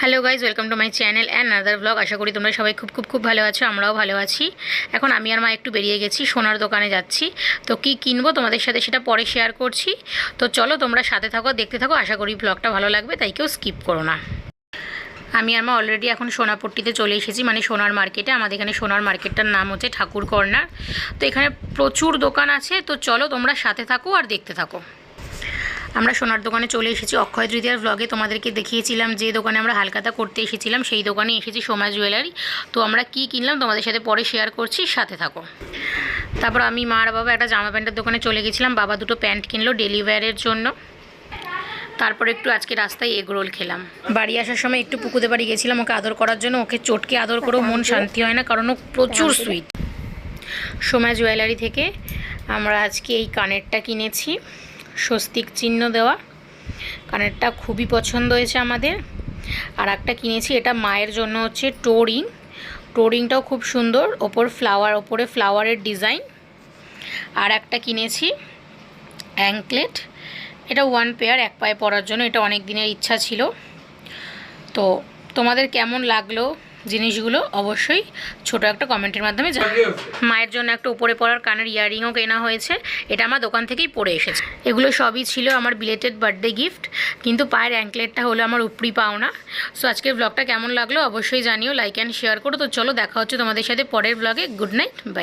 Hello guys, welcome to my channel and other blog. আশা করি তোমরা সবাই খুব খুব খুব ভালো আছো, আমরাও ভালো আছি। এখন আমি আর মা একটু বেরিয়ে গেছি, সোনার দোকানে যাচ্ছি। তো কি কিনবো তোমাদের সাথে সেটা পরে শেয়ার করছি। তো চলো তোমরা সাথে থাকো, দেখতে থাকো। আশা করি ব্লগটা ভালো লাগবে, তাই কেউ স্কিপ করো না। আমি আর মা অলরেডি এখন সোনাপট্টিতে চলে এসেছি, মানে সোনার মার্কেটে। আমাদের এখানে সোনার মার্কেটটার নাম হচ্ছে ঠাকুর কর্নার। তো এখানে প্রচুর দোকান আছে, তো চলো তোমরা সাথে থাকো আর দেখতে থাকো। আমরা সোনার দোকানে চলে এসেছি। অক্ষয় তৃতীয়ার ব্লগে তোমাদেরকে দেখিয়েছিলাম যে দোকানে আমরা হালখাতা করতে এসেছিলাম, সেই দোকানে এসেছি, সোমা জুয়েলারি। তো আমরা কি কিনলাম তোমাদের সাথে পরে শেয়ার করছি, সাথে থাকো। তারপর আমি মা আর বাবা একটা জামা প্যান্টের দোকানে চলে গেছিলাম। বাবা দুটো প্যান্ট কিনলো ডেলি ওয়্যারের জন্য। তারপর একটু আজকে রাস্তায় এগ রোল খেলাম। বাড়ি আসার সময় একটু পুকুতে বাড়ি গেছিলাম ওকে আদর করার জন্য। ওকে চটকে আদর করেও মন শান্তি হয় না, কারণ ও প্রচুর সুইট। সোমা জুয়েলারি থেকে আমরা আজকে এই কানেরটা কিনেছি, স্বস্তিক চিহ্ন দেওয়া। কানেরটা খুবই পছন্দ হয়েছে আমাদের। আর একটা কিনেছি, এটা মায়ের জন্য হচ্ছে টোরিং। টোরিংটাও খুব সুন্দর, ওপরে ফ্লাওয়ারের ডিজাইন। আর একটা কিনেছি অ্যাঙ্কলেট, এটা ওয়ান পেয়ার, এক পায়ে পরার জন্য। এটা অনেক দিনের ইচ্ছা ছিল। তো তোমাদের কেমন লাগলো জিনিসগুলো অবশ্যই ছোট একটা কমেন্টের মাধ্যমে জানাবে। মায়ের জন্য একটা উপরে পরার কানের ইয়াররিংও কেনা হয়েছে, এটা আমার দোকান থেকেই পরে এসেছে। এগুলো সবই ছিল আমার বিলেটেড বার্থডে গিফট, কিন্তু পায়ের অ্যাঙ্কলেটটা হলো আমার উপরি পাওনা। সো আজকের ব্লগটা কেমন লাগলো অবশ্যই জানিও, লাইক অ্যান্ড শেয়ার করো। তো চলো দেখা হচ্ছে তোমাদের সাথে পরের ব্লগে। Good night, by.